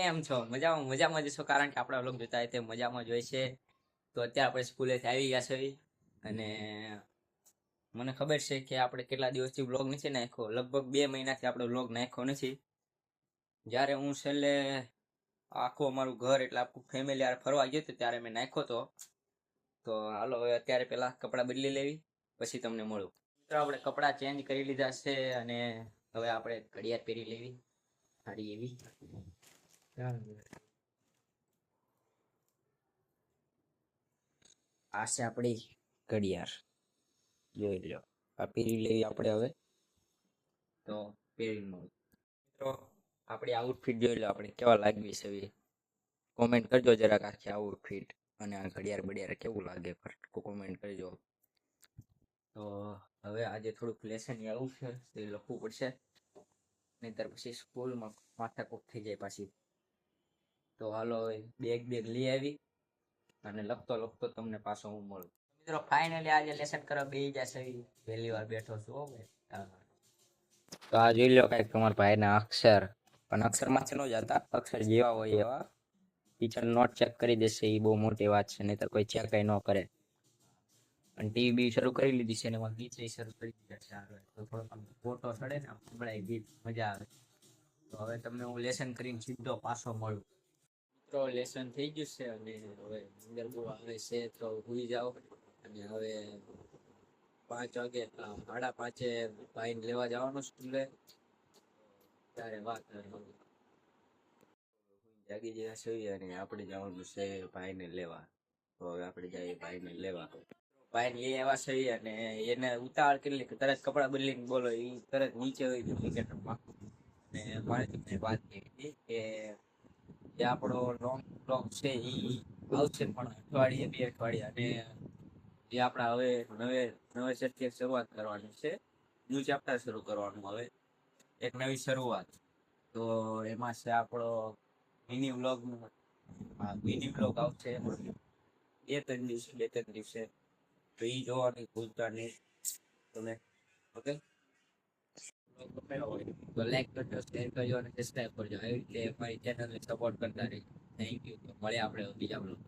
કેમ છો? મજામાં મજામાં જ છો, કારણ કે આપણા વ્લોગ જોતા હોય તે મજામાં જ હોય છે. તો અત્યારે આપણે સ્કૂલેથી આવી ગયા છે અને મને ખબર છે કે આપણે કેટલા દિવસથી વ્લોગ નથી નાખ્યો. લગભગ 2 મહિનાથી આપણે વ્લોગ નાખ્યો નથી. જ્યારે હું છેલ્લે આખું અમારું ઘર એટલે આખું ફેમિલી યાર ફરવા ગયો હતો ત્યારે મેં નાખ્યો હતો. તો હાલો હવે અત્યારે પેલા કપડાં બદલી લેવી, પછી તમને મળું. મિત્રો આપણે કપડાં ચેન્જ કરી લીધા છે અને હવે આપણે ઘડિયાળ પહેરી લેવી સારી એવી. આ છે આપણી ઘડિયાળ, જોઈ લો. આ પહેરી લેવી આપણે હવે. તો પહેરી મળું. મિત્રો આપણી આઉટફિટ જોઈ લો, આપણે કેવા લાગવી છે. કોમેન્ટ કરજો જરાક આખી આઉટફિટ અને આ ઘડિયાળ બડિયાળ કેવું લાગે કોમેન્ટ કરજો. તો હવે આજે થોડુંક લેસન આવું છે તે લખવું પડશે, નહીતર પછી સ્કૂલમાં માથાકૂટ થઈ જાય પાછી. તો હાલો હવે બેગ લઈ આવી અને લખતો લખતો તમને પાછો હું મળું. મિત્રો ફાઇનલી આજે લેસન કરવા બેસી જશે, પહેલી વાર બેઠો છું હો ભાઈ. તો આ જોઈ લો કઈક તમારા ભાઈના અક્ષર, પણ અક્ષર માં ન જતા, અક્ષર જેવા હોય એવા. ટીચર નોટ ચેક કરી દેશે, એ બહુ મોટી વાત છે, નહીતર કોઈ ચેક ન કરે. અને ટીવી બી શરૂ કરી લીધી છે ને એમાં ગીત શરૂ કરી દીધા છે. તો થોડોક ફોટો ચડે ને સંભળાય ગીત, મજા આવે. તો હવે તમને હું લેસન કરીને સીધો પાછો મળું. મિત્રો લેસન થઈ ગયું છે અને હવે અંદર બહુ આવે છે તો ભૂલી જાઓ. અને હવે 5 વાગે 5:30 ભાઈને લેવા જવાનું સ્કૂલે, ત્યારે વાત જાગી ગયા છીએ અને આપણે જવાનું છે ભાઈને લેવા. તો હવે આપણે જઈએ ભાઈને લેવા. ભાઈને લઈ આવ્યા છીએ અને એને ઉતાવળ કેટલી તરત કપડાં બદલીને બોલો એ તરત નીચે હોય ક્રિકેટરમાં. અને મારે તમને વાત કરી હતી કે જે આપણો લોંગ બ્લોગ છે એ આવશે પણ અઠવાડિયે 2 અઠવાડિયા. અને જે આપણા હવે નવેસરથી શરૂઆત કરવાની છે, ન્યૂ ચેપ્ટર શરૂ કરવાનું હવે, એક નવી શરૂઆત. તો એમાં છે આપણો મિની વ્લોગ આવશે 2-3 દિવસે. તો એ જોવાની ભૂલતા નહીં તમે. ઓકે, તો લાઈક કરજો, શેર કરજો અને સબસ્ક્રાઈબ કરજો. આવી રીતે અમારી ચેનલને સપોર્ટ કરતા રહીજો. Thank you. મળીએ આપણે બીજા બ્લોગ.